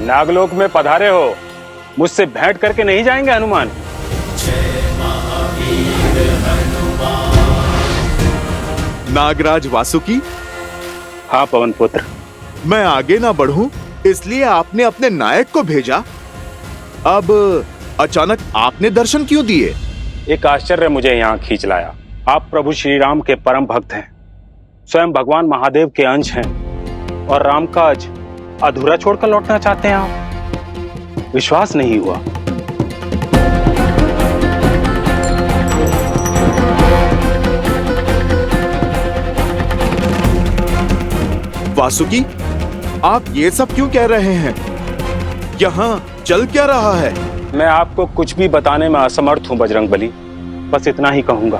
नागलोक में पधारे हो, मुझसे भेंट करके नहीं जाएंगे हनुमान? नागराज वासुकी। हाँ पवन पुत्र। मैं आगे ना बढ़ूं इसलिए आपने अपने नायक को भेजा। अब अचानक आपने दर्शन क्यों दिए? एक आश्चर्य मुझे यहाँ खींच लाया। आप प्रभु श्री राम के परम भक्त हैं, स्वयं भगवान महादेव के अंश हैं, और राम काज अधूरा छोड़कर लौटना चाहते हैं आप? विश्वास नहीं हुआ। वासुकी, आप ये सब क्यों कह रहे हैं? यहाँ चल क्या रहा है? मैं आपको कुछ भी बताने में असमर्थ हूं बजरंगबली। बस इतना ही कहूंगा,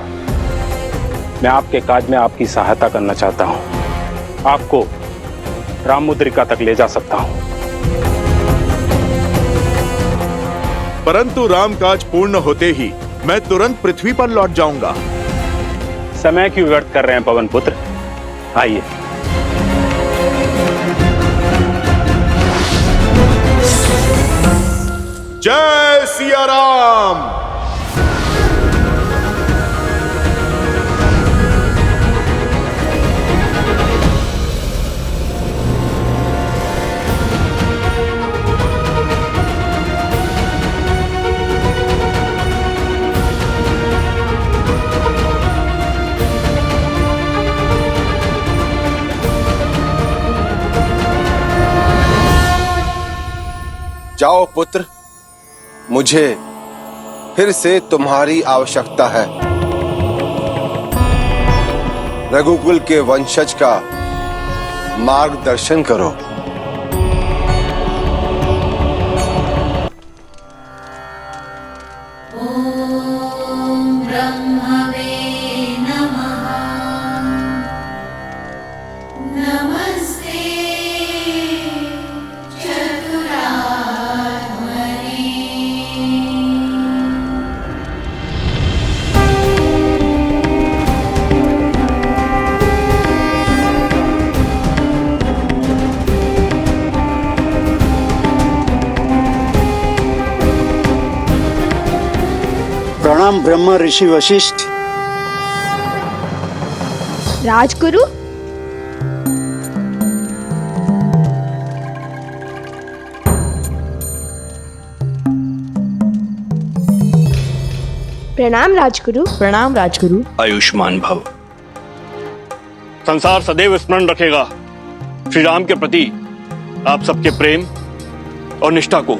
मैं आपके काज में आपकी सहायता करना चाहता हूं। आपको राम मुद्रिका तक ले जा सकता हूं। परंतु राम काज पूर्ण होते ही मैं तुरंत पृथ्वी पर लौट जाऊंगा। समय क्यों व्यर्थ कर रहे हैं पवन पुत्र? आइए। जय सिया राम। जाओ पुत्र, मुझे फिर से तुम्हारी आवश्यकता है। रघुकुल के वंशज का मार्गदर्शन करो। ओम ब्रह्मवे नमः। नमस्ते प्रणाम ब्रह्म ऋषि वशिष्ठ। राजगुरु, प्रणाम राजगुरु। प्रणाम राजगुरु। आयुष्मान भव। संसार सदैव स्मरण रखेगा श्री राम के प्रति आप सबके प्रेम और निष्ठा को,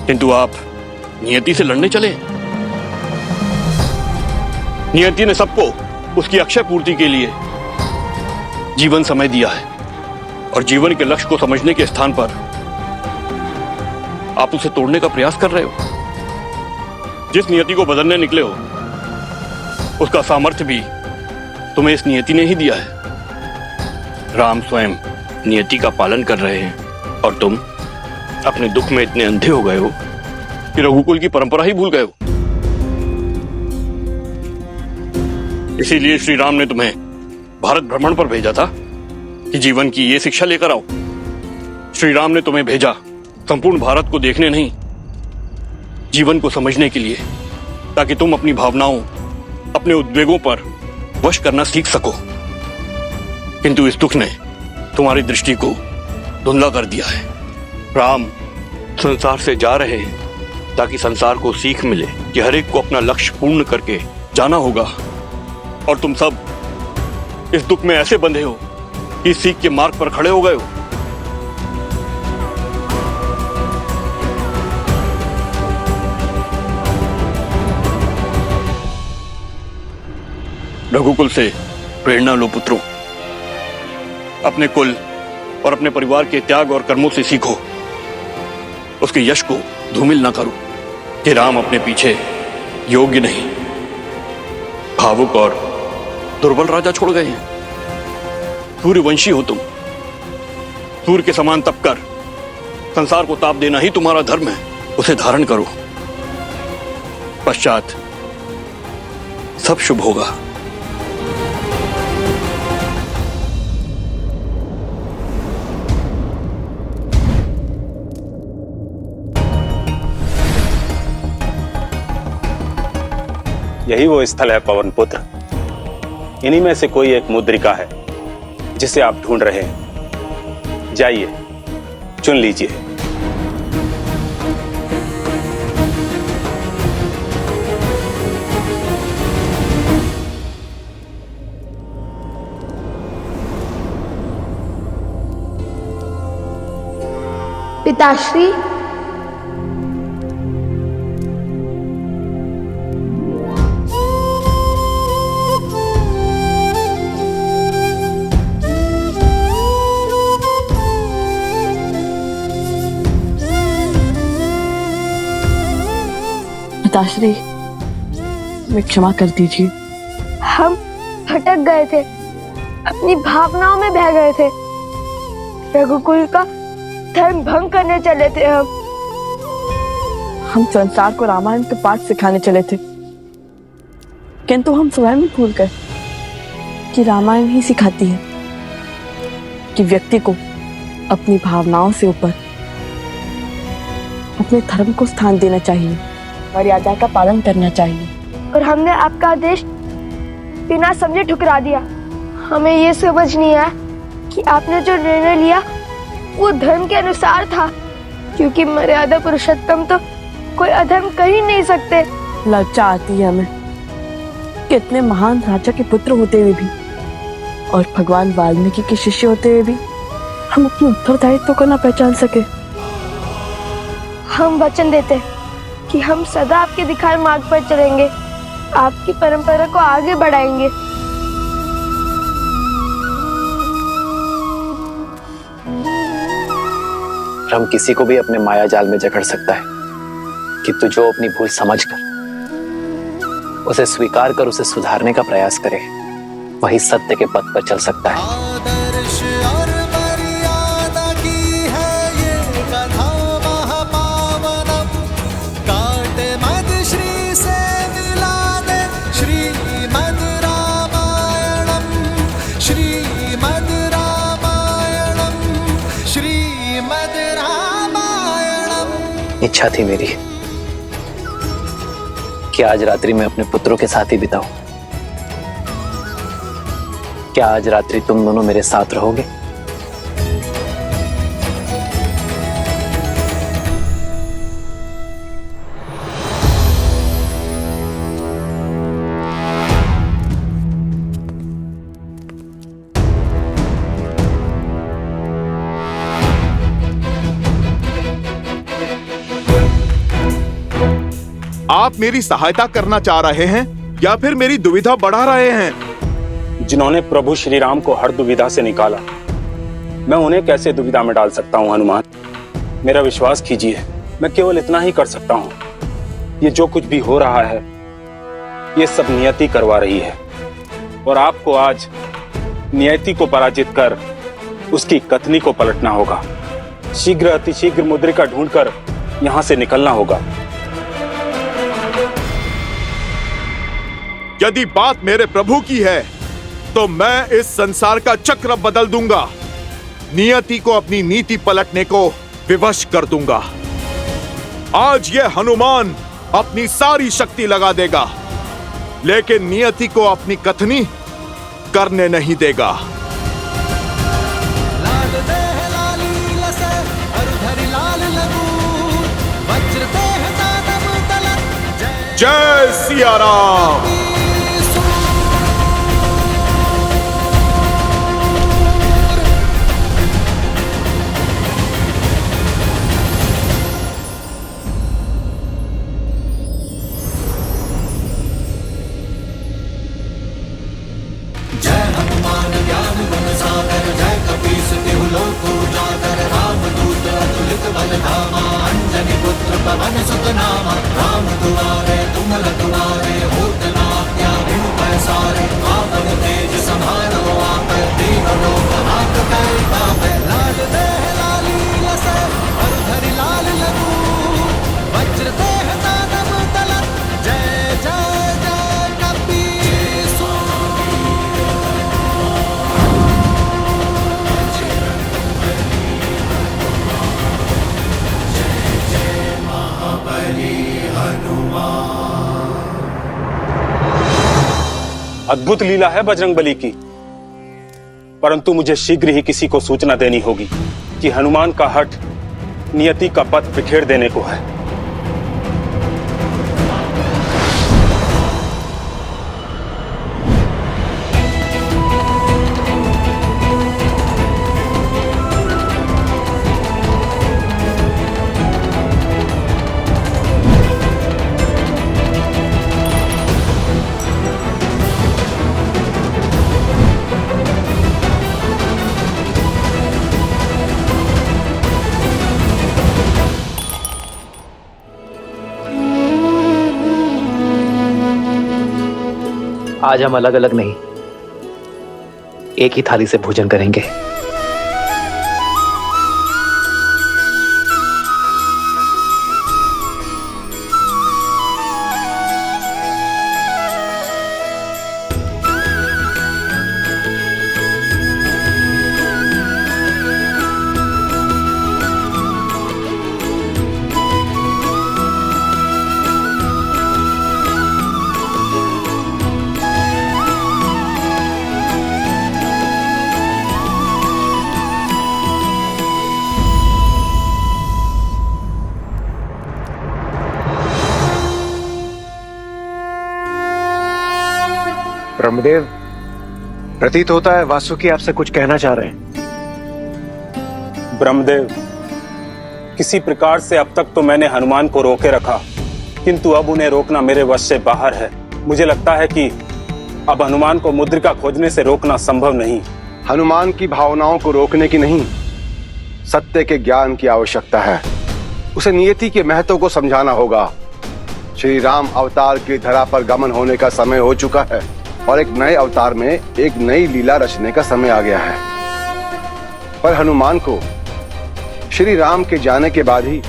किंतु आप नियति से लड़ने चले। नियति ने सबको उसकी अक्षय पूर्ति के लिए जीवन समय दिया है, और जीवन के लक्ष्य को समझने के स्थान पर आप उसे तोड़ने का प्रयास कर रहे हो। जिस नियति को बदलने निकले हो उसका सामर्थ्य भी तुम्हें इस नियति ने ही दिया है। राम स्वयं नियति का पालन कर रहे हैं, और तुम अपने दुख में इतने अंधे हो गए हो कि रघुकुल की परंपरा ही भूल गए हो। इसीलिए श्री राम ने तुम्हें भारत भ्रमण पर भेजा था कि जीवन की ये शिक्षा लेकर आओ। श्री राम ने तुम्हें भेजा संपूर्ण भारत को देखने नहीं, जीवन को समझने के लिए, ताकि तुम अपनी भावनाओं, अपने उद्वेगों पर वश करना सीख सको। किंतु इस दुख ने तुम्हारी दृष्टि को धुंधला कर दिया है। राम संसार से जा रहे हैं ताकि संसार को सीख मिले कि हर एक को अपना लक्ष्य पूर्ण करके जाना होगा, और तुम सब इस दुख में ऐसे बंधे हो कि सीख के मार्ग पर खड़े हो गए हो। रघुकुल से प्रेरणा लो पुत्रों। अपने कुल और अपने परिवार के त्याग और कर्मों से सीखो। उसके यश को धूमिल ना करो कि राम अपने पीछे योग्य नहीं, भावुक और दुर्बल राजा छोड़ गए हैं। सूर्यवंशी हो तुम, सूर्य के समान तप कर संसार को ताप देना ही तुम्हारा धर्म है। उसे धारण करो, पश्चात सब शुभ होगा। यही वो स्थल है पवन पुत्र। इन्हीं में से कोई एक मुद्रिका है जिसे आप ढूंढ रहे हैं। जाइए, चुन लीजिए। पिताश्री, पिताश्री, मैं क्षमा कर दीजिए। हम भटक गए थे, अपनी भावनाओं में बह गए थे। रघुकुल का धर्म भंग करने चले थे हम संसार को रामायण के पाठ सिखाने चले थे, किंतु हम स्वयं ही भूल गए कि रामायण ही सिखाती है कि व्यक्ति को अपनी भावनाओं से ऊपर अपने धर्म को स्थान देना चाहिए, मर्यादा का पालन करना चाहिए। और हमने आपका आदेश बिना समझे ठुकरा दिया। हमें ये समझ नहीं आया कि आपने जो निर्णय लिया वो धर्म के अनुसार था, क्योंकि मर्यादा पुरुषोत्तम तो कोई अधर्म कर ही नहीं सकते। लज्जा आती है हमें कि इतने महान राजा के पुत्र होते हुए भी और भगवान वाल्मीकि के शिष्य होते हुए भी हम अपने उत्तरदायित्व को न पहचान सके। हम वचन देते हैं कि हम सदा आपके दिखाए मार्ग पर चलेंगे, आपकी परंपरा को आगे बढ़ाएंगे। हम किसी को भी अपने माया जाल में जकड़ सकता है, किंतु जो अपनी भूल समझकर उसे स्वीकार कर उसे सुधारने का प्रयास करे, वही सत्य के पथ पर चल सकता है। आदर्श और मर्यादा की है ये कथा महापावनम, काट मद श्री से मिला दे श्रीमद् रामायणम, श्रीमद् रामायणम, श्रीमद् रामायणम। इच्छा थी मेरी कि आज रात्रि मैं अपने पुत्रों के साथ ही बिताऊं। क्या आज रात्रि तुम दोनों मेरे साथ रहोगे? आप मेरी सहायता करना चाह रहे हैं या फिर मेरी दुविधा बढ़ा रहे हैं? जिन्होंने प्रभु श्री राम को हर दुविधा से निकाला, मैं उन्हें कैसे दुविधा में डाल सकता हूं हनुमान? मेरा विश्वास कीजिए, मैं केवल इतना ही कर सकता हूं। ये जो कुछ भी हो रहा है, ये सब नियति करवा रही है, और आपको आज नियति को पराजित कर उसकी कथनी को पलटना होगा। शीघ्र अतिशीघ्र मुद्रिका ढूंढकर यहां से निकलना होगा। यदि बात मेरे प्रभु की है तो मैं इस संसार का चक्र बदल दूंगा, नियति को अपनी नीति पलटने को विवश कर दूंगा। आज यह हनुमान अपनी सारी शक्ति लगा देगा, लेकिन नियति को अपनी कथनी करने नहीं देगा। लाल देह लाली लसे अरुधरि लाल लगू, वज्र देह दानव तलत, जय सिया राम। अद्भुत लीला है बजरंगबली की, परंतु मुझे शीघ्र ही किसी को सूचना देनी होगी कि हनुमान का हठ नियति का पथ बिखेर देने को है। आज हम अलग अलग नहीं, एक ही थाली से भोजन करेंगे। ब्रह्मदेव, प्रतीत होता है वासुकी आपसे कुछ कहना चाह रहे हैं। ब्रह्मदेव, किसी प्रकार से अब तक तो मैंने हनुमान को रोके रखा, किंतु अब उन्हें रोकना मेरे वश से बाहर है। मुझे लगता है कि अब हनुमान को मुद्रिका खोजने से रोकना संभव नहीं। हनुमान की भावनाओं को रोकने की नहीं, सत्य के ज्ञान की आवश्यकता है। उसे नियति के महत्व को समझाना होगा। श्री राम अवतार की धरा पर गमन होने का समय हो चुका है और एक नए अवतार में एक नई लीला रचने का समय आ गया है। पर हनुमान को श्री राम के जाने के बाद ही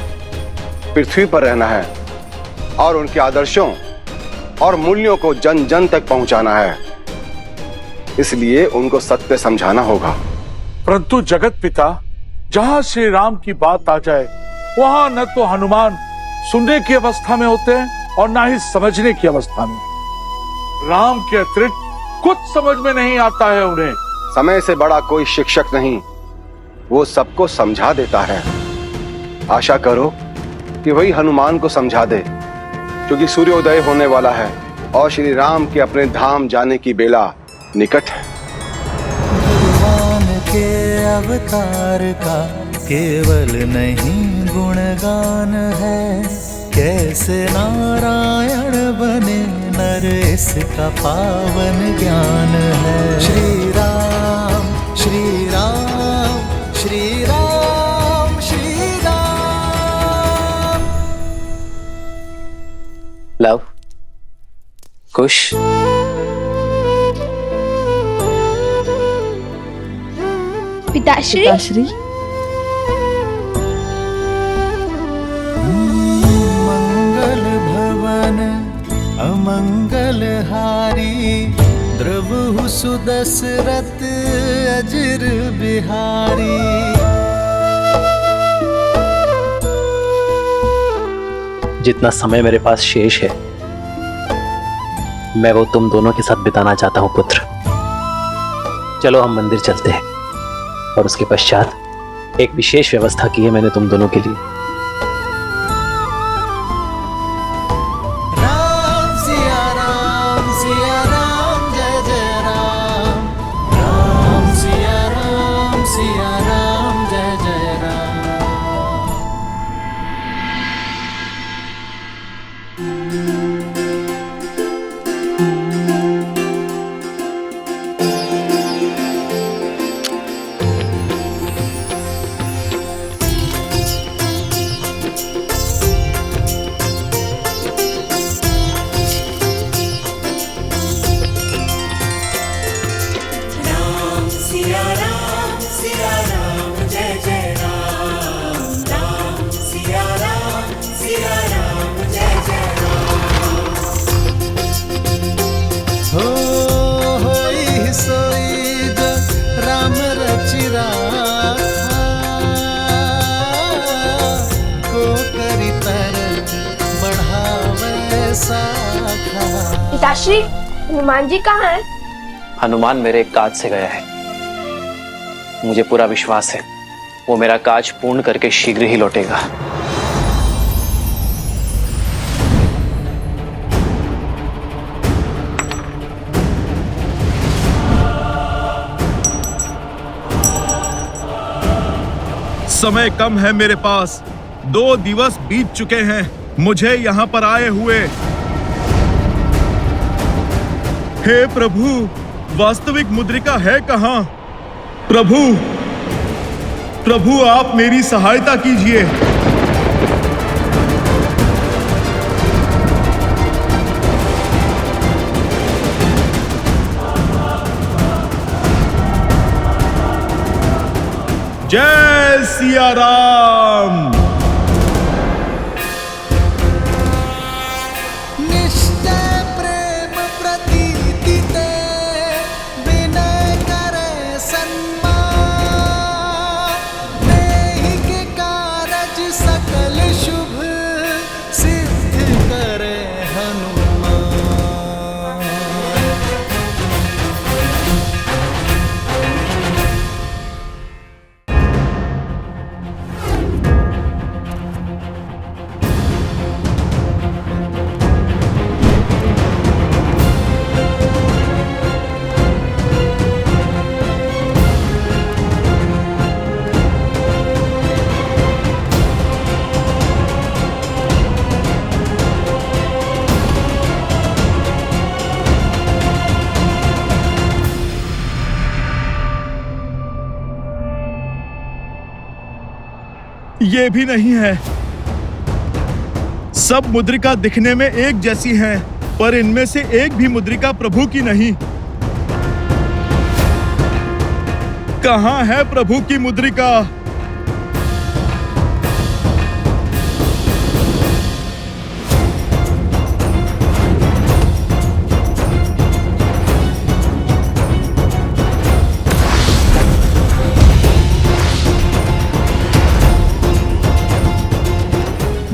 पृथ्वी पर रहना है और उनके आदर्शों और मूल्यों को जन जन तक पहुंचाना है। इसलिए उनको सत्य समझाना होगा। परंतु जगत पिता, जहां श्री राम की बात आ जाए वहां न तो हनुमान सुनने की अवस्था में होते हैं और न ही समझने की अवस्था में। राम के अतिरिक्त कुछ समझ में नहीं आता है उन्हें। समय से बड़ा कोई शिक्षक नहीं, वो सबको समझा देता है। आशा करो कि वही हनुमान को समझा दे, क्योंकि सूर्योदय होने वाला है और श्री राम के अपने धाम जाने की बेला निकट है। भगवान के अवतार का केवल नहीं गुणगान है, कैसे नारायण बने नर इसका पावन ज्ञान है। श्री राम श्री राम श्री राम श्री राम। लव, कुश, पिताश्री, पिताश्री, मंगल भवन अमंगल हारी, द्रवहु सुदशरथ अजर बिहारी। जितना समय मेरे पास शेष है मैं वो तुम दोनों के साथ बिताना चाहता हूं पुत्र। चलो हम मंदिर चलते हैं और उसके पश्चात एक विशेष व्यवस्था की है मैंने तुम दोनों के लिए। राम सिया राम जय जय राम। राम सिया राम जय जय राम। पिताश्री, हनुमान जी कहाँ हैं? हनुमान मेरे काज से गया है। मुझे पूरा विश्वास है वो मेरा काज पूर्ण करके शीघ्र ही लौटेगा। समय कम है मेरे पास, 2 दिवस बीत चुके हैं मुझे यहाँ पर आए हुए। हे प्रभु, वास्तविक मुद्रिका है कहाँ? प्रभु, प्रभु आप मेरी सहायता कीजिए। जय सिया राम। निश्चय प्रेम प्रतीति ते विनय करे सन्मान, नेहि के कारज सकल शुभ सिद्ध करे हनुमान। ये भी नहीं है। सब मुद्रिका दिखने में एक जैसी हैं, पर इनमें से एक भी मुद्रिका प्रभु की नहीं। कहां है प्रभु की मुद्रिका?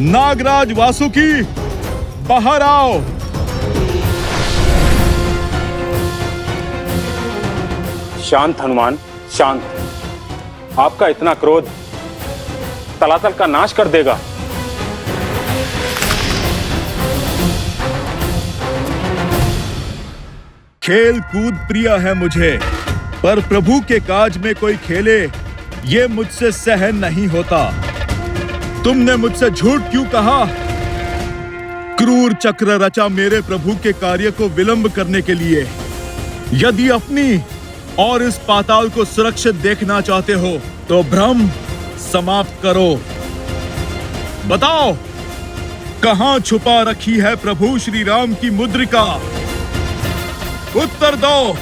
नागराज वासुकी, बाहर आओ। शांत हनुमान, शांत। आपका इतना क्रोध तलातल का नाश कर देगा। खेल कूद प्रिय है मुझे, पर प्रभु के काज में कोई खेले ये मुझसे सहन नहीं होता। तुमने मुझसे झूठ क्यों कहा? क्रूर चक्र रचा मेरे प्रभु के कार्य को विलंब करने के लिए। यदि अपनी और इस पाताल को सुरक्षित देखना चाहते हो तो भ्रम समाप्त करो। बताओ, कहां छुपा रखी है प्रभु श्री राम की मुद्रिका? उत्तर दो।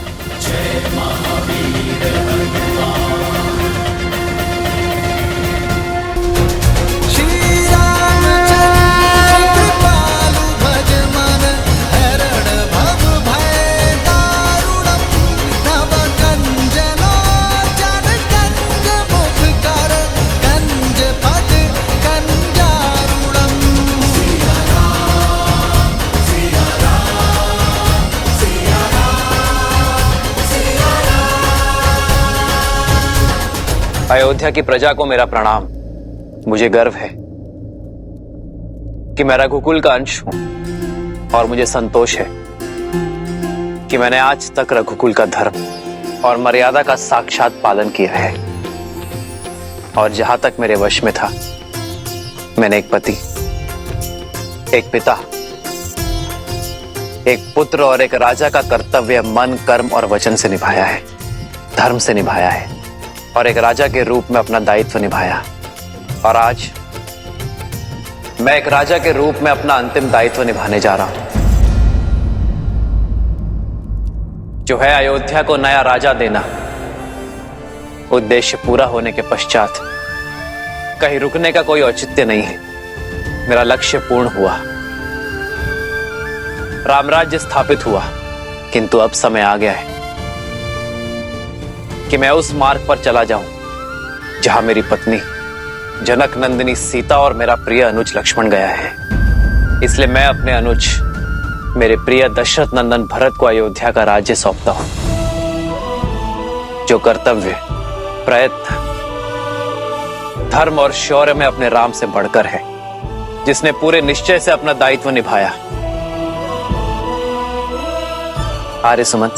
अयोध्या की प्रजा को मेरा प्रणाम। मुझे गर्व है कि मैं रघुकुल का अंश हूं और मुझे संतोष है कि मैंने आज तक रघुकुल का धर्म और मर्यादा का साक्षात पालन किया है। और जहां तक मेरे वश में था, मैंने एक पति, एक पिता, एक पुत्र और एक राजा का कर्तव्य मन, कर्म और वचन से निभाया है, धर्म से निभाया है और एक राजा के रूप में अपना दायित्व निभाया। और आज मैं एक राजा के रूप में अपना अंतिम दायित्व निभाने जा रहा हूं, जो है अयोध्या को नया राजा देना। उद्देश्य पूरा होने के पश्चात कहीं रुकने का कोई औचित्य नहीं है। मेरा लक्ष्य पूर्ण हुआ, रामराज्य स्थापित हुआ, किंतु अब समय आ गया है कि मैं उस मार्ग पर चला जाऊं जहां मेरी पत्नी जनक नंदिनी सीता और मेरा प्रिय अनुज लक्ष्मण गया है। इसलिए मैं अपने अनुज मेरे प्रिय दशरथ नंदन भरत को अयोध्या का राज्य सौंपता हूं, जो कर्तव्य, प्रयत्न, धर्म और शौर्य में अपने राम से बढ़कर है, जिसने पूरे निश्चय से अपना दायित्व निभाया। आर्य सुमंत,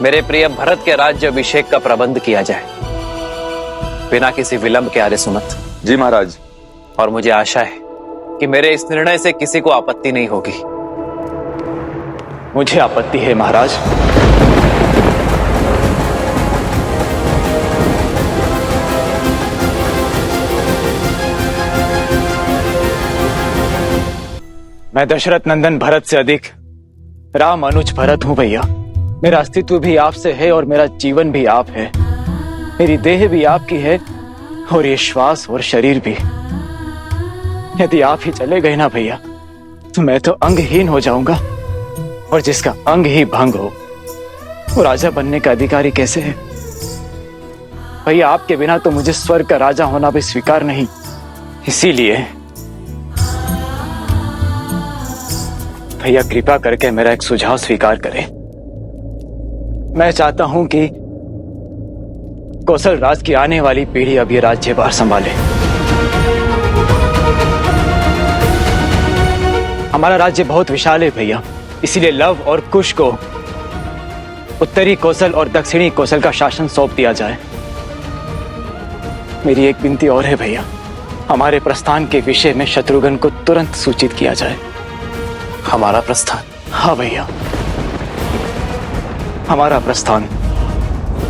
मेरे प्रिय भरत के राज्य अभिषेक का प्रबंध किया जाए, बिना किसी विलंब के। आर्य सुमंत। जी महाराज। और मुझे आशा है कि मेरे इस निर्णय से किसी को आपत्ति नहीं होगी। मुझे आपत्ति है महाराज। मैं दशरथ नंदन भरत से अधिक राम अनुज भरत हूं भैया। मेरा अस्तित्व भी आपसे है और मेरा जीवन भी आप है। मेरी देह भी आपकी है और ये श्वास और शरीर भी। यदि आप ही चले गए ना भैया, तो मैं तो अंगहीन हो जाऊंगा, और जिसका अंग ही भंग हो वो राजा बनने का अधिकारी कैसे है? भैया आपके बिना तो मुझे स्वर्ग का राजा होना भी स्वीकार नहीं। इसीलिए भैया कृपा करके मेरा एक सुझाव स्वीकार करें। मैं चाहता हूं कि कौशल राज की आने वाली पीढ़ी अब ये राज्यभार संभाले। हमारा राज्य बहुत विशाल है भैया, इसीलिए लव और कुश को उत्तरी कौशल और दक्षिणी कौशल का शासन सौंप दिया जाए। मेरी एक विनती और है भैया, हमारे प्रस्थान के विषय में शत्रुघ्न को तुरंत सूचित किया जाए। हमारा प्रस्थान? हाँ भैया, हमारा प्रस्थान।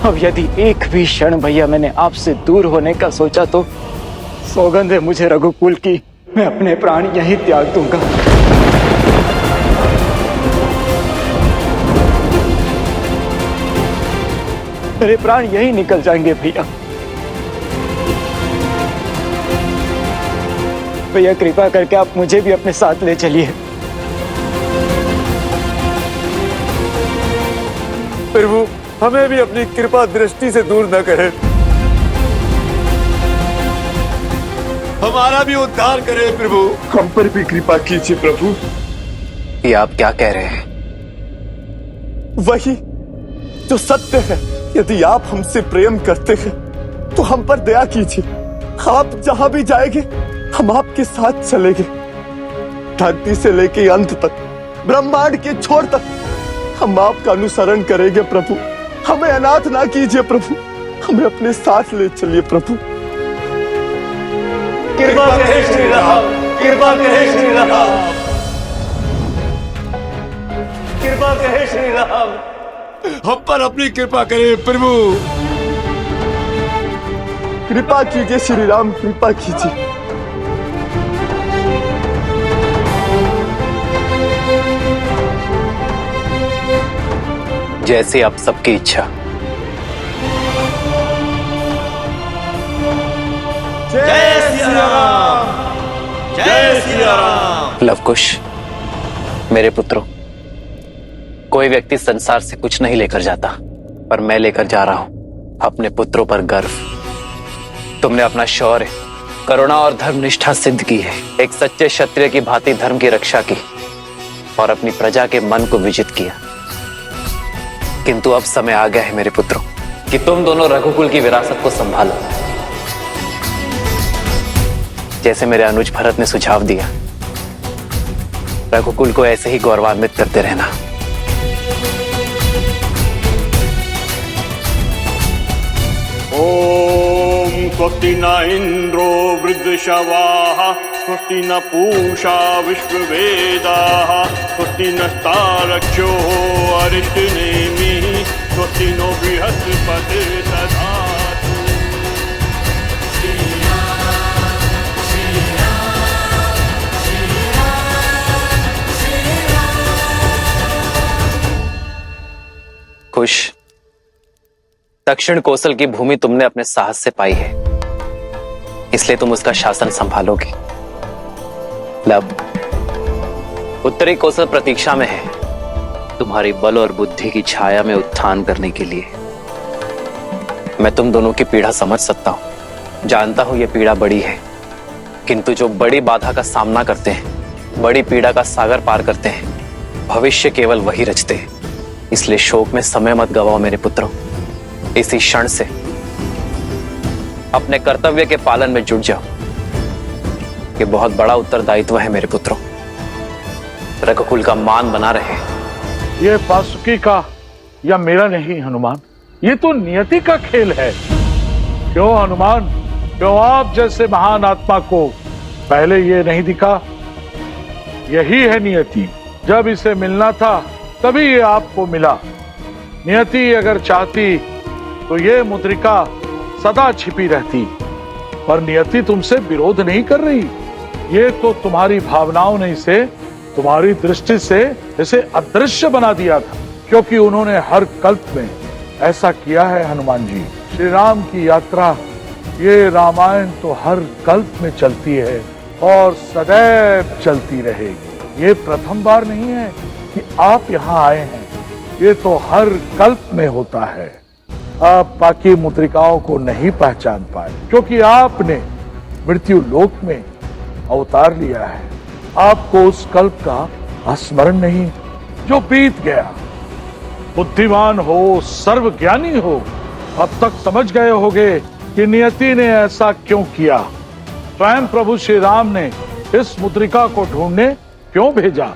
अब यदि एक भी क्षण भैया मैंने आपसे दूर होने का सोचा तो सौगंध है मुझे रघुकुल की, मैं अपने प्राण यहीं त्याग दूंगा। मेरे प्राण यहीं निकल जाएंगे भैया। भैया कृपा करके आप मुझे भी अपने साथ ले चलिए। प्रभु, हमें भी अपनी कृपा दृष्टि से दूर न करें। हमारा भी उद्धार करें प्रभु। हम पर भी कृपा कीजिए प्रभु। ये आप क्या कह रहे हैं? वही जो सत्य है। यदि आप हमसे प्रेम करते हैं तो हम पर दया कीजिए। आप जहां भी जाएंगे हम आपके साथ चलेंगे, धरती से लेके अंत तक, ब्रह्मांड के छोर तक हम आपका अनुसरण करेंगे प्रभु। हमें अनाथ ना कीजिए प्रभु, हमें अपने साथ ले चलिए प्रभु। कृपा करें श्री राम, कृपा करें श्री राम, कृपा करें श्री राम। हम पर अपनी कृपा करें प्रभु। कृपा कीजिए श्री राम, कृपा कीजिए। जैसे आप सबकी इच्छा। जय सिया राम, जय सिया राम। लवकुश, मेरे पुत्रों, कोई व्यक्ति संसार से कुछ नहीं लेकर जाता, पर मैं लेकर जा रहा हूं अपने पुत्रों पर गर्व। तुमने अपना शौर्य, करुणा और धर्मनिष्ठा सिद्ध की है। एक सच्चे क्षत्रिय की भांति धर्म की रक्षा की और अपनी प्रजा के मन को विजित किया। किंतु अब समय आ गया है मेरे पुत्रों कि तुम दोनों रघुकुल की विरासत को संभालो, जैसे मेरे अनुज भरत ने सुझाव दिया। रघुकुल को ऐसे ही गौरवान्वित करते रहना। ओम स्वस्ति न इंद्रो वृद्धशवाः, स्वस्ति न पूषा विश्ववेदाः, स्वस्ति नस्तारक्षो अरिष्टनेमिः, स्वस्ति नो बृहस्पतिर्दधातु। खुश, दक्षिण कौशल की भूमि तुमने अपने साहस से पाई है, इसलिए तुम उसका शासन संभालोगे। लव, उत्तरी कौशल प्रतीक्षा में है तुम्हारी बल और बुद्धि की छाया में उत्थान करने के लिए। मैं तुम दोनों की पीड़ा समझ सकता हूं, जानता हूं यह पीड़ा बड़ी है, किंतु जो बड़ी बाधा का सामना करते हैं बड़ी पीड़ा का सागर पार करते हैं, भविष्य केवल वही रचते हैं। इसलिए शोक में समय मत गवाओ मेरे पुत्रों। इसी क्षण से अपने कर्तव्य के पालन में जुट जाओ। ये बहुत बड़ा उत्तरदायित्व है मेरे पुत्रों। रघुकुल का मान बना रहे। ये वासुकी का या मेरा नहीं हनुमान, ये तो नियति का खेल है। क्यों हनुमान, क्यों आप जैसे महान आत्मा को पहले ये नहीं दिखा? यही है नियति। जब इसे मिलना था तभी ये आपको मिला। नियति अगर चाहती तो ये मुद्रिका सदा छिपी रहती, पर नियति तुमसे विरोध नहीं कर रही। ये तो तुम्हारी भावनाओं ने इसे तुम्हारी दृष्टि से इसे अदृश्य बना दिया था, क्योंकि उन्होंने हर कल्प में ऐसा किया है। हनुमान जी, श्री राम की यात्रा, ये रामायण तो हर कल्प में चलती है और सदैव चलती रहेगी। ये प्रथम बार नहीं है कि आप यहाँ आए हैं, ये तो हर कल्प में होता है। आप बाकी मुद्रिकाओं को नहीं पहचान पाए क्योंकि आपने मृत्यु लोक में अवतार लिया है। आपको उस कल्प का स्मरण नहीं जो बीत गया। बुद्धिमान हो, सर्वज्ञानी हो, अब तक समझ गए होंगे कि नियति ने ऐसा क्यों किया। स्वयं प्रभु श्री राम ने इस मुद्रिका को ढूंढने क्यों भेजा।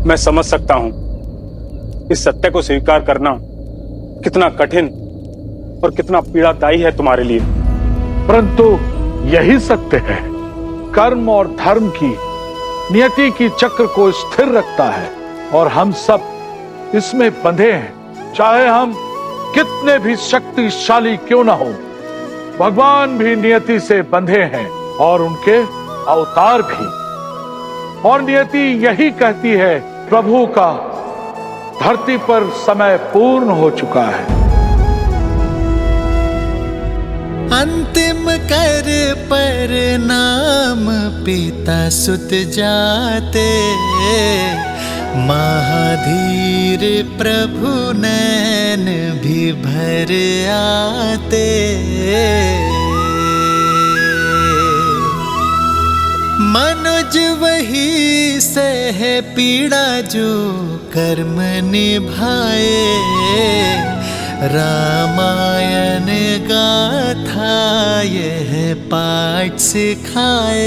मैं समझ सकता हूं इस सत्य को स्वीकार करना कितना कठिन और कितना पीड़ादायी है तुम्हारे लिए। परंतु यही सत्य है। कर्म और धर्म की नियति की चक्र को स्थिर रखता है और हम सब इसमें बंधे हैं। चाहे हम कितने भी शक्तिशाली क्यों ना हो, भगवान भी नियति से बंधे हैं और उनके अवतार भी। और नियति यही कहती है, प्रभु का धरती पर समय पूर्ण हो चुका है। अंतिम कर पर नाम पिता सुत जाते, महाधीर प्रभु नैन भी भर आते। मनुज वही सह पीड़ा जो कर्म निभाए, रामायण गाथा यह पाठ सिखाए।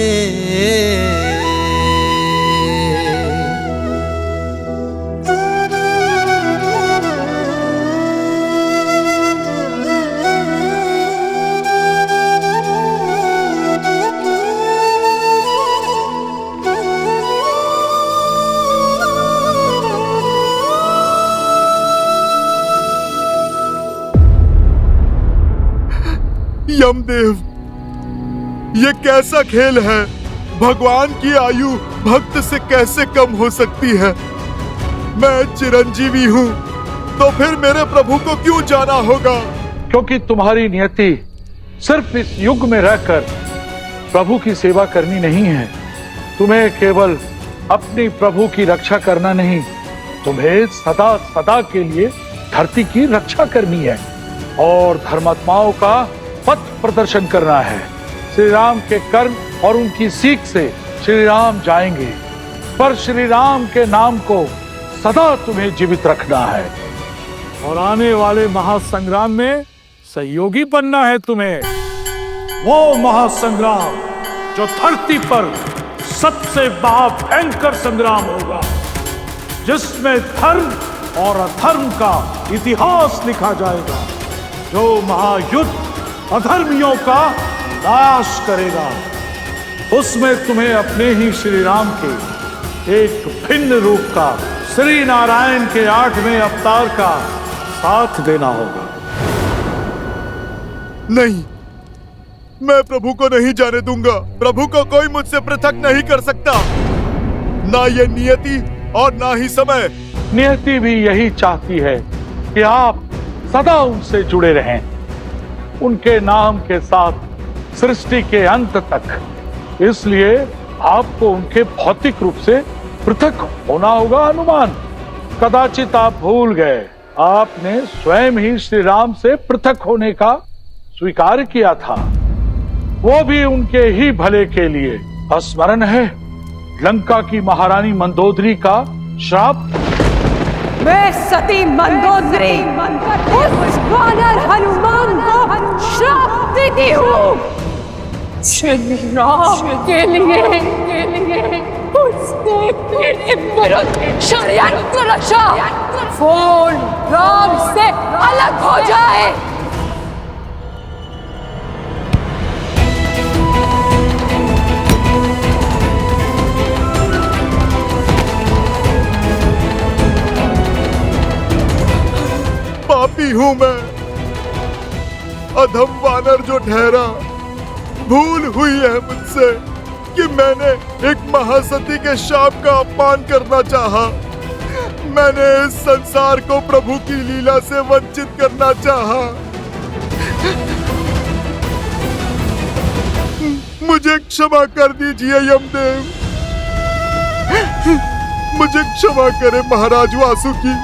यमदेव, ये कैसा खेल है? भगवान की आयु भक्त से कैसे कम हो सकती है? मैं चिरंजीवी हूँ, तो फिर मेरे प्रभु को क्यों जाना होगा? क्योंकि तुम्हारी नियति सिर्फ इस युग में रहकर प्रभु की सेवा करनी नहीं है। तुम्हें केवल अपनी प्रभु की रक्षा करना नहीं, तुम्हें सदा सदा के लिए धरती की रक्षा करनी है और धर्मात्माओं का पथ प्रदर्शन करना है। श्री राम के कर्म और उनकी सीख से श्री राम जाएंगे, पर श्री राम के नाम को सदा तुम्हें जीवित रखना है और आने वाले महासंग्राम में सहयोगी बनना है तुम्हें। वो महासंग्राम जो धरती पर सबसे महाभयंकर संग्राम होगा, जिसमें धर्म और अधर्म का इतिहास लिखा जाएगा, जो महायुद्ध अधर्मियों का नाश करेगा। उसमें तुम्हें अपने ही श्री राम के एक भिन्न रूप का, श्री नारायण के 8वें अवतार का साथ देना होगा। नहीं, मैं प्रभु को नहीं जाने दूंगा। प्रभु को कोई मुझसे पृथक नहीं कर सकता, ना ये नियति और ना ही समय। नियति भी यही चाहती है कि आप सदा उनसे जुड़े रहें, उनके नाम के साथ सृष्टि के अंत तक। इसलिए आपको उनके भौतिक रूप से पृथक होना होगा। हनुमान, कदाचित आप भूल गए, आपने स्वयं ही श्री राम से पृथक होने का स्वीकार किया था, वो भी उनके ही भले के लिए। स्मरण है लंका की महारानी मंदोदरी का श्राप। मैं सती मंदोदरी उस वानर हनुमान को श्राप देती हूँ। श्री राम के लिए उसने मेरे विरुद्ध षड्यंत्र रचा। फोन राम से अलग हो जाए। पापी हूं मैं, अधम वानर जो ठहरा। भूल हुई है मुझसे कि मैंने एक महासती के शाप का अपमान करना चाहा। मैंने इस संसार को प्रभु की लीला से वंचित करना चाहा। मुझे क्षमा कर दीजिए यमदेव, मुझे क्षमा करे महाराज वासुकी।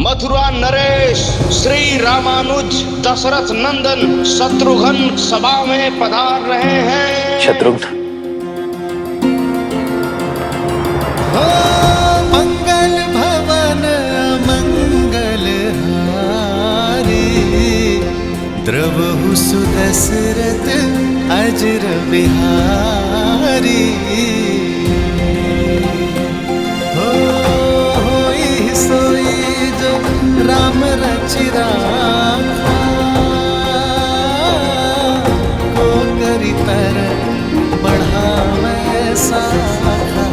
मथुरा नरेश श्री रामानुज दशरथ नंदन शत्रुघ्न सभा में पधार रहे हैं। शत्रुघ्न, मंगल भवन मंगल हारी, द्रवहु सुदशरथ अजर बिहारी। सोई जो राम रचि राखा, को करी तर बढ़ावे साखा।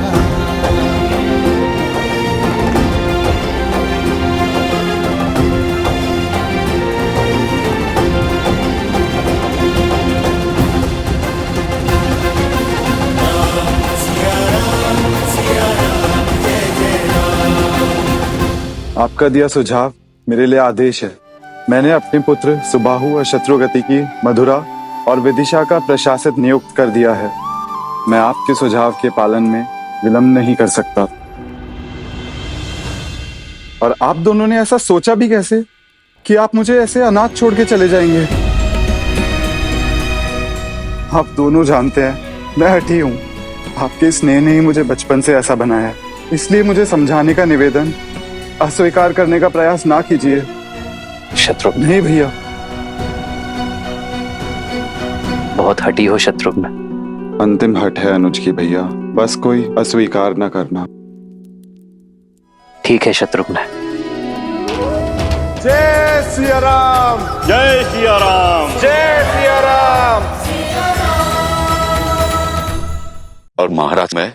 आपका दिया सुझाव मेरे लिए आदेश है। मैंने अपने पुत्र सुबाहु और शत्रुगति की मधुरा और विदिशा का प्रशासक नियुक्त कर दिया है। मैं आपके सुझाव के पालन में विलंब नहीं कर सकता। और आप दोनों ने ऐसा सोचा भी कैसे कि आप मुझे ऐसे अनाथ छोड़ के चले जाएंगे? आप दोनों जानते हैं मैं हठी हूं। आपके स्नेह ने ही मुझे बचपन से ऐसा बनाया, इसलिए मुझे समझाने का निवेदन अस्वीकार करने का प्रयास ना कीजिए। शत्रुघ्न, नहीं भैया। बहुत हठी हो शत्रुघ्न। अंतिम हट है अनुज की भैया, बस कोई अस्वीकार न करना। ठीक है शत्रुघ्न। जय सिया राम, जय सिया राम, जय सिया राम। और महाराज मैं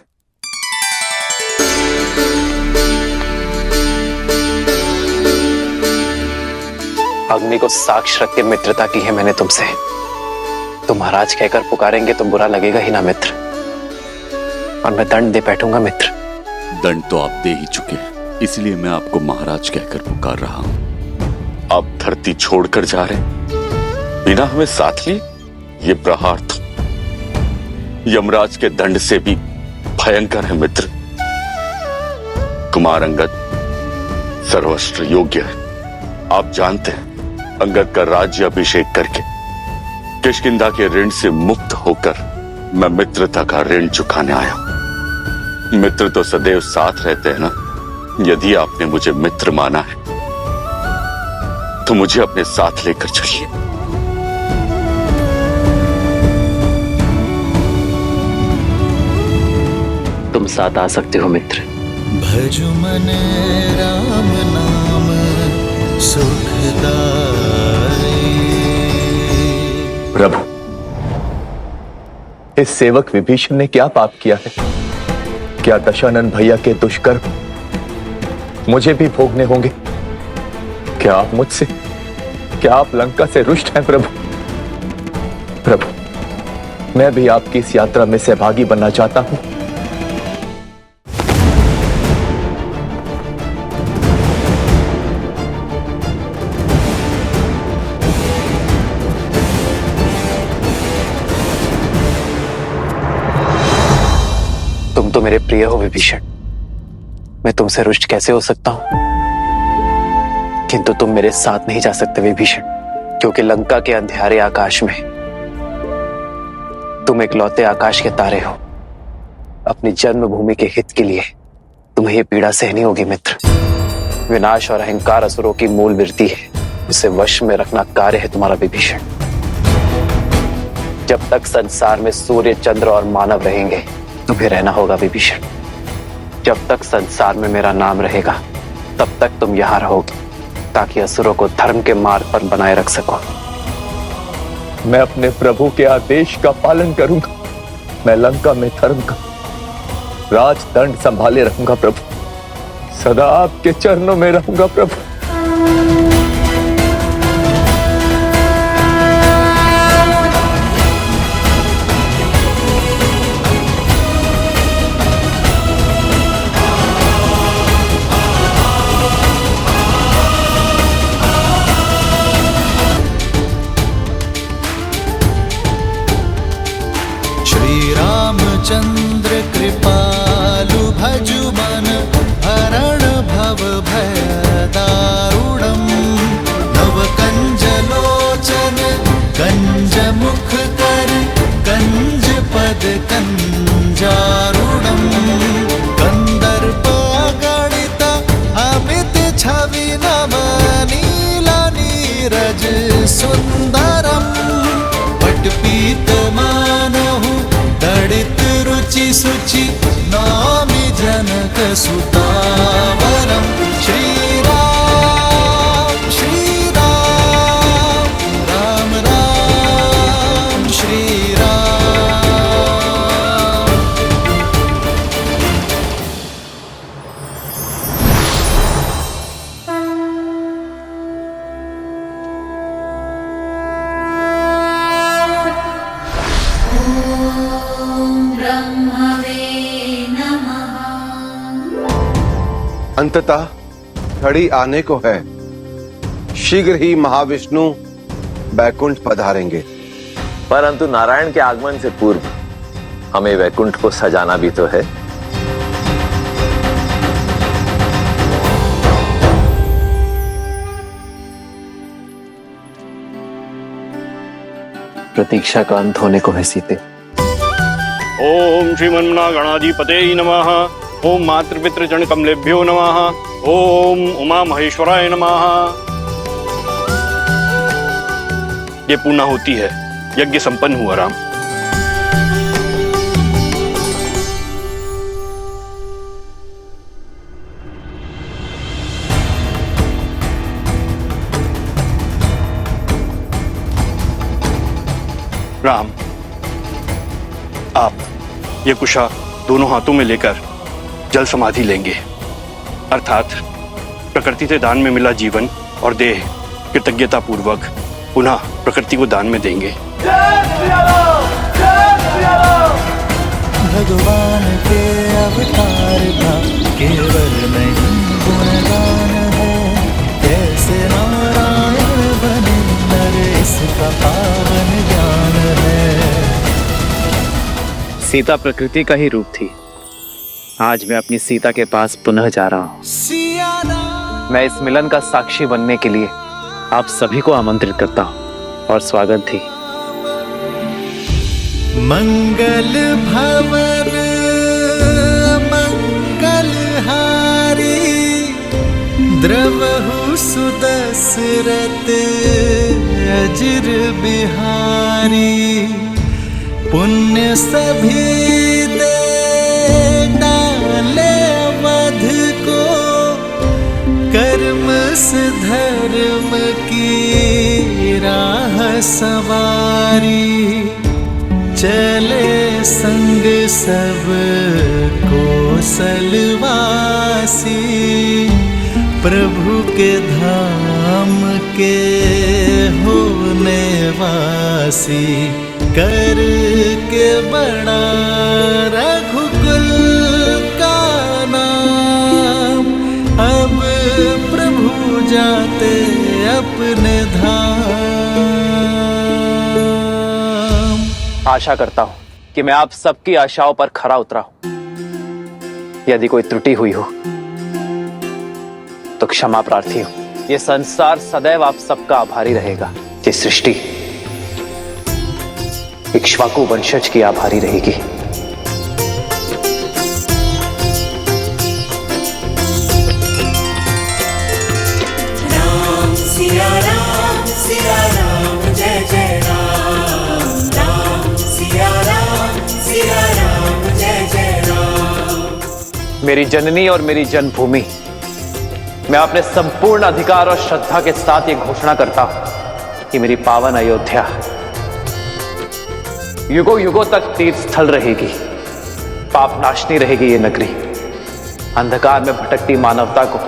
अग्नि को साक्ष रख के मित्रता की है मैंने तुमसे। तुम महाराज कहकर पुकारेंगे तो बुरा लगेगा ही ना मित्र, और मैं दंड दे बैठूंगा मित्र। दंड तो आप दे ही चुके हैं, इसलिए मैं आपको महाराज कहकर पुकार रहा हूं। आप धरती छोड़कर जा रहे बिना हमें साथ लिए, ये प्रहार तो यमराज के दंड से भी भयंकर है मित्र। कुमार अंगद सर्वश्रेष्ठ योग्य है। आप जानते हैं अंगद का राज्य अभिषेक करके किष्किंधा के ऋण से मुक्त होकर मैं मित्रता का ऋण चुकाने आया। मित्र तो सदैव साथ रहते हैं ना। यदि आपने मुझे मित्र माना है तो मुझे अपने साथ लेकर चलिए। तुम साथ आ सकते हो मित्र। भजु मन राम नाम सुखदाई। प्रभु, इस सेवक विभीषण ने क्या पाप किया है? क्या दशानन भैया के दुष्कर्म मुझे भी भोगने होंगे? क्या आप मुझसे, क्या आप लंका से रुष्ट हैं प्रभु? प्रभु, मैं भी आपकी इस यात्रा में सहभागी बनना चाहता हूं। तुम तो मेरे प्रिय हो विभीषण, मैं तुमसे रुष्ट कैसे हो सकता हूं? किंतु तुम मेरे साथ नहीं जा सकते विभीषण, क्योंकि लंका के अंधेरे आकाश में तुम इकलौते आकाश के तारे हो। अपनी जन्मभूमि के हित के लिए तुम्हें यह पीड़ा सहनी होगी मित्र। विनाश और अहंकार असुरों की मूल वृत्ति है, उसे वश में रखना कार्य है तुम्हारा विभीषण। जब तक संसार में सूर्य, चंद्र और मानव रहेंगे तुम्हें रहना होगा विभीषण। जब तक संसार में मेरा नाम रहेगा तब तक तुम यहां रहोगे, ताकि असुरों को धर्म के मार्ग पर बनाए रख सको। मैं अपने प्रभु के आदेश का पालन करूंगा। मैं लंका में धर्म का राजदंड संभाले रहूंगा प्रभु। सदा आपके चरणों में रहूंगा प्रभु। चंद्र कृपालु भजु मन हरण भव भय दारुणम। नव कंज लोचन कंज मुख कर कंज पद कंजारुणम। कंदर्प गणित अमित छवि नव नीला नीरज सुंदरम। पटपीत मानहु तड़ित रुचि सुचि नामि जनक सुतावरम। श्री राम राम राम श्री राम। अंततः घड़ी आने को है, शीघ्र ही महाविष्णु वैकुंठ पधारेंगे। परंतु नारायण के आगमन से पूर्व हमें वैकुंठ को सजाना भी तो है। प्रतीक्षा का अंत होने को है सीते। ओम श्रीमन्मना गणाधिपते नमः। ओम मातृपितृ चरण कमलेभ्यो नमः। ओम उमा महेश्वराय नमः। ये पूर्णा होती है, यज्ञ संपन्न हुआ राम। राम, आप ये कुशा दोनों हाथों में लेकर जल समाधि लेंगे, अर्थात प्रकृति से दान में मिला जीवन और देह कृतज्ञता पूर्वक पुनः प्रकृति को दान में देंगे। भगवान के अवतार का केवल नहीं गुणगान है, कैसे नारायण बने नर इसका पावन ज्ञान है। सीता प्रकृति का ही रूप थी। आज मैं अपनी सीता के पास पुनः जा रहा हूँ। मैं इस मिलन का साक्षी बनने के लिए आप सभी को आमंत्रित करता हूँ और स्वागत थी। मंगल भवन मंगलहारी, द्रवहु सुदशरथ अजिर बिहारी। पुण्य सभी दे डाले अवध को, कर्म से धर्म की राह सवारी। चले संग सब कौशलवासी, प्रभु के धाम के होने वासी। कर के बड़ा रघुकुल का नाम, अब प्रभु जाते अपने धाम। आशा करता हूँ कि मैं आप सबकी आशाओं पर खरा उतरा हूँ। यदि कोई त्रुटि हुई हो तो क्षमा प्रार्थी हूँ। ये संसार सदैव आप सबका आभारी रहेगा। ये सृष्टि इक्ष्वाकु वंशज की आभारी रहेगी। राम सिया राम जय जय राम। राम सिया राम जय जय राम। मेरी जननी और मेरी जन्मभूमि, मैं अपने संपूर्ण अधिकार और श्रद्धा के साथ ये घोषणा करता हूं कि मेरी पावन अयोध्या युगों युगों तक तीर्थ स्थल रहेगी, पापनाशनी रहेगी ये नगरी। अंधकार में भटकती मानवता को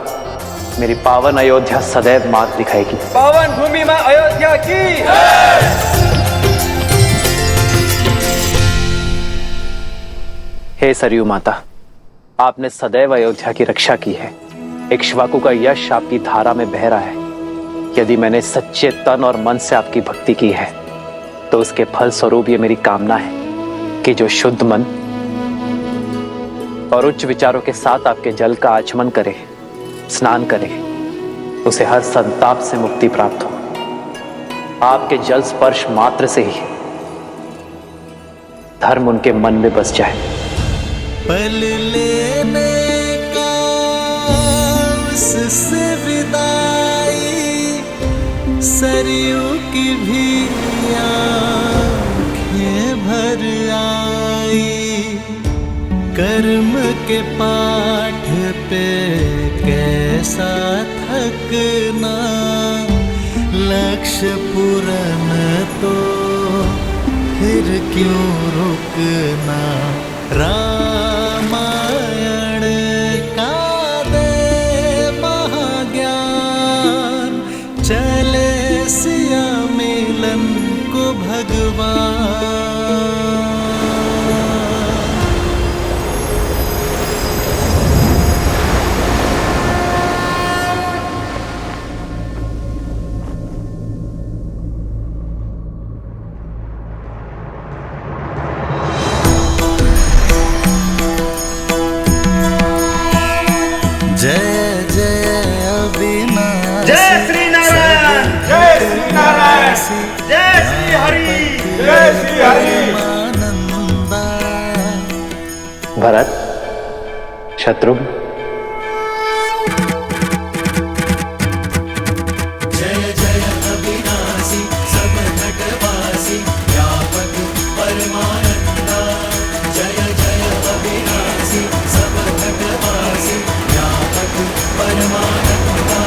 मेरी पावन अयोध्या सदैव मार्ग दिखाएगी। पावन भूमि में अयोध्या की हे सरयू माता, आपने सदैव अयोध्या की रक्षा की है। इक्ष्वाकु का यश आपकी धारा में बह रहा है। यदि मैंने सच्चे तन और मन से आपकी भक्ति की है तो उसके फल स्वरूप ये मेरी कामना है कि जो शुद्ध मन और उच्च विचारों के साथ आपके जल का आचमन करे, स्नान करे, उसे हर संताप से मुक्ति प्राप्त हो। आपके जल स्पर्श मात्र से ही धर्म उनके मन में बस जाए। पल लेने का उससे विदाई, सरयू की भी आँखें भर आई। कर्म के पाठ पे कैसा थकना, लक्ष्य पूर्ण तो फिर क्यों रुकना। रामायण का दे महाज्ञान, चले सिया मिलन को भगवान। जय जय अविनाशी, जय श्री नारायण, जय श्री नारायण, जय श्री हरि, जय श्री हरि। भरत, शत्रुघ्न, जय जय अविनाशी, सब घटवासी, व्यापक परमानंदा। जय जय अविनाशी, सब घटवासी, व्यापक परमानंदा।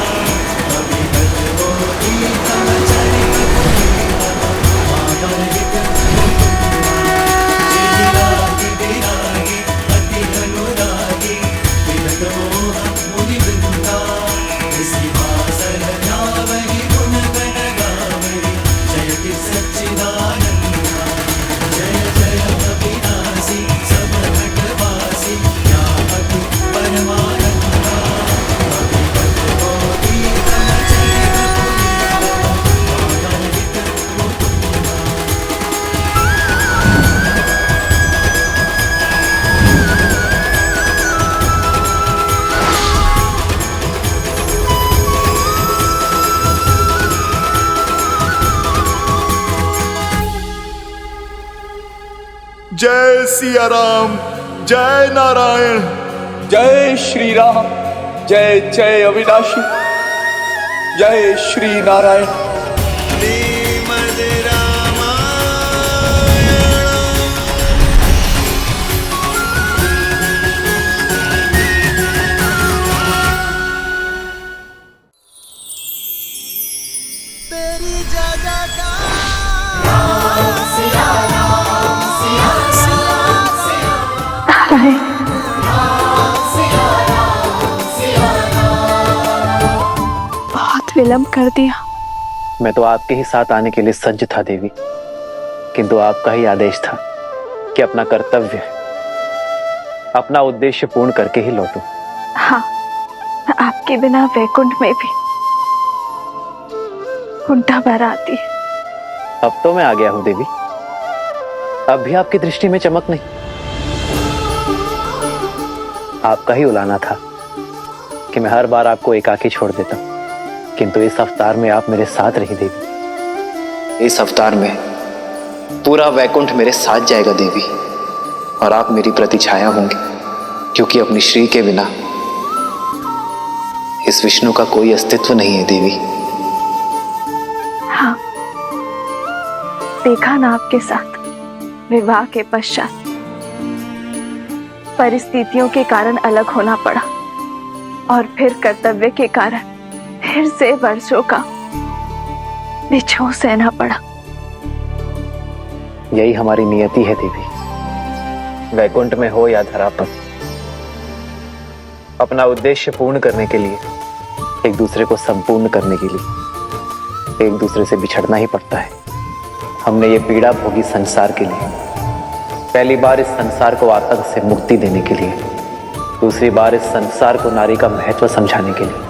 अविगत बोधि तव चरित माधविक जिलागी विरागी अति अनुरागी, विगत मोह मुनि वृंदा। इसी वासर ध्यावहि गुण गण गावहि, जयति सच्चिदानंदा। जय जय अविनाशी, सब घटवासी, व्यापक परमानंदा। अविगत बोधि तव चरित माधविक मुकुंदा। जय सिया राम, जय नारायण। जय श्री राम, जय जय अविनाशी, जय श्री नारायण। श्रीमद् रामायण। तेरी जगह का बहुत विलंब कर दिया। मैं तो आपके ही साथ आने के लिए सज्ज था देवी, किंतु आपका ही आदेश था कि अपना कर्तव्य, अपना उद्देश्य पूर्ण करके ही लौटूं। हाँ, आपके बिना वैकुंठ में भी कुंठा भर आती है। अब तो मैं आ गया हूं देवी, अब भी आपकी दृष्टि में चमक नहीं। आपका ही उलाना था कि मैं हर बार आपको एकाकी छोड़ देता, किंतु इस अवतार में आप मेरे साथ रही देवी। इस अवतार में पूरा वैकुंठ मेरे साथ जाएगा देवी, और आप मेरी प्रतिछाया होंगी, क्योंकि अपनी श्री के बिना इस विष्णु का कोई अस्तित्व नहीं है देवी। हाँ, देखा ना आपके साथ विवाह के पश्चात परिस्थितियों के कारण अलग होना पड़ा, और फिर कर्तव्य के कारण फिर से वर्षों का बिछोह सहना पड़ा। यही हमारी नियति है देवी। वैकुंठ में हो या धरा पर, अपना उद्देश्य पूर्ण करने के लिए, एक दूसरे को संपूर्ण करने के लिए एक दूसरे से बिछड़ना ही पड़ता है। हमने ये पीड़ा भोगी संसार के लिए, पहली बार इस संसार को आतंक से मुक्ति देने के लिए, दूसरी बार इस संसार को नारी का महत्व समझाने के लिए,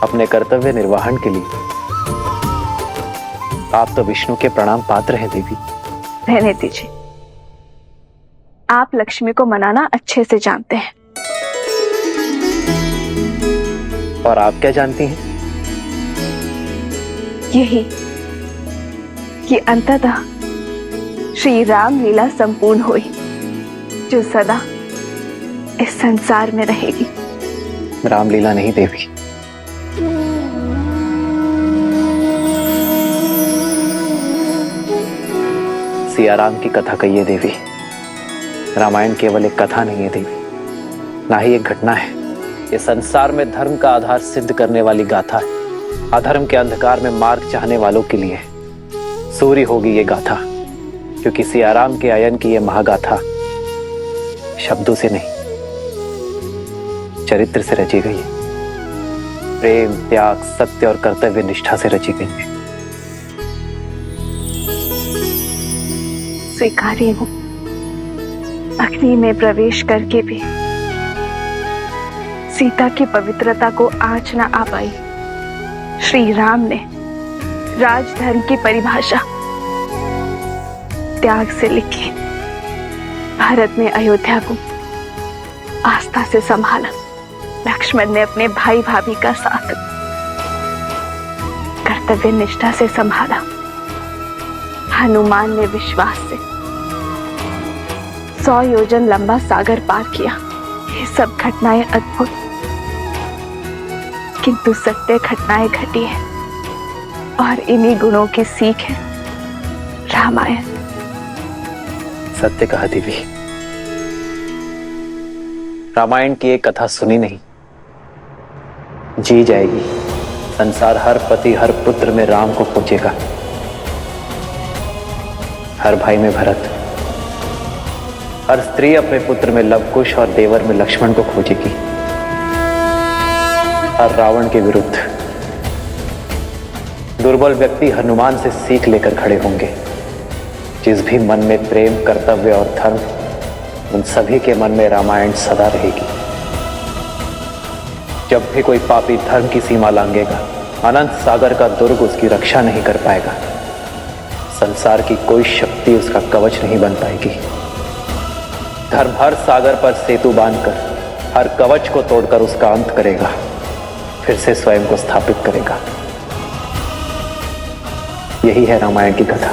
अपने कर्तव्य निर्वहन के लिए। आप तो विष्णु के प्रणाम पात्र हैं देवी। रहने दीजिए, आप लक्ष्मी को मनाना अच्छे से जानते हैं। और आप क्या जानती हैं? यही कि अंततः श्री राम लीला संपूर्ण हुई, जो सदा इस संसार में रहेगी। रामलीला नहीं देवी, सियाराम की कथा कहिए देवी। रामायण केवल एक कथा नहीं है देवी, ना ही एक घटना है। ये संसार में धर्म का आधार सिद्ध करने वाली गाथा है। अधर्म के अंधकार में मार्ग चाहने वालों के लिए सूर्य होगी ये गाथा, क्योंकि सियाराम के आयन की ये महागाथा शब्दों से नहीं, चरित्र से रची गई है। प्रेम, त्याग, सत्य और कर्तव्य निष्ठा से रची गई है। स्वीकार्य हूं, अग्नि में प्रवेश करके भी सीता की पवित्रता को आँच न आ पाई। श्री राम ने राजधर्म की परिभाषा त्याग से लिखी। भारत ने अयोध्या को आस्था से संभाला। लक्ष्मण ने अपने भाई भाभी का साथ कर्तव्य निष्ठा से संभाला। हनुमान ने विश्वास से 100 योजन लंबा सागर पार किया। ये सब घटनाएं अद्भुत, किंतु सत्य घटनाएं घटी है, और इन्हीं गुणों की सीख है रामायण। सत्य कहा देवी। रामायण की एक कथा सुनी नहीं, जी जाएगी। संसार हर पति हर पुत्र में राम को खोजेगा, हर भाई में भरत, हर स्त्री अपने पुत्र में लवकुश और देवर में लक्ष्मण को खोजेगी। हर रावण के विरुद्ध दुर्बल व्यक्ति हनुमान से सीख लेकर खड़े होंगे। जिस भी मन में प्रेम, कर्तव्य और धर्म, उन सभी के मन में रामायण सदा रहेगी। जब भी कोई पापी धर्म की सीमा लांघेगा, अनंत सागर का दुर्ग उसकी रक्षा नहीं कर पाएगा। संसार की कोई शक्ति उसका कवच नहीं बन पाएगी। धर्म हर सागर पर सेतु बांधकर, हर कवच को तोड़कर उसका अंत करेगा, फिर से स्वयं को स्थापित करेगा। यही है रामायण की कथा।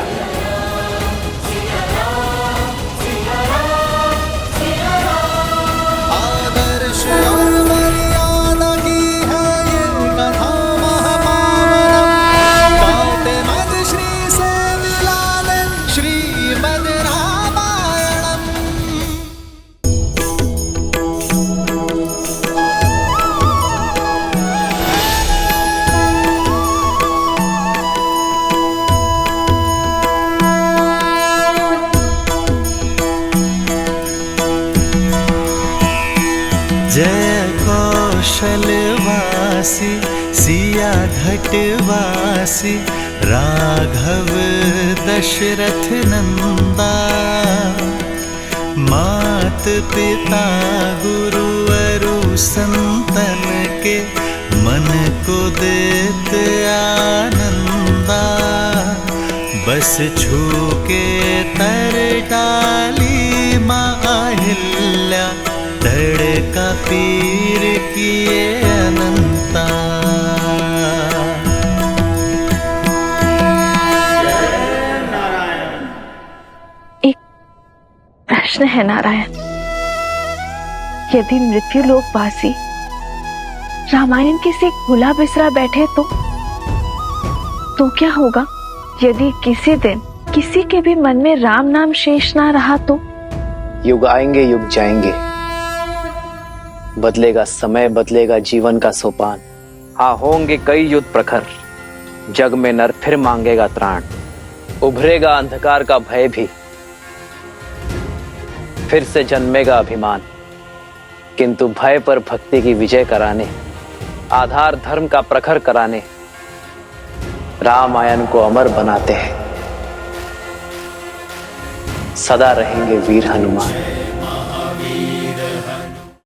आदर्श और मर्यादा की है ये कथा महापावन। गाते मद श्री से मिलाने श्रीमद् रामायणम। जय कौशलवासी सिया घटवासी राघव दशरथ नंदा। मात पिता गुरु अरु संतन के मन को देत आनंदा। बस छू के तर डाली माँ अहिल्या, तड़का पीर किए अनंता। प्रश्न है नारायण। यदि मृत्यु लोकवासी रामायण के से भुला बिसरा बैठे तो क्या होगा? यदि किसी दिन किसी के भी मन में राम नाम शेष ना रहा तो? युग आएंगे, युग जाएंगे, बदलेगा समय, बदलेगा जीवन का सोपान। हाँ, होंगे कई युद्ध प्रखर, जग में नर फिर मांगेगा त्राण। उभरेगा अंधकार का भय भी, फिर से जन्मेगा अभिमान। किंतु भय पर भक्ति की विजय कराने, आधार धर्म का प्रखर कराने, रामायण को अमर बनाते हैं। सदा रहेंगे वीर हनुमान।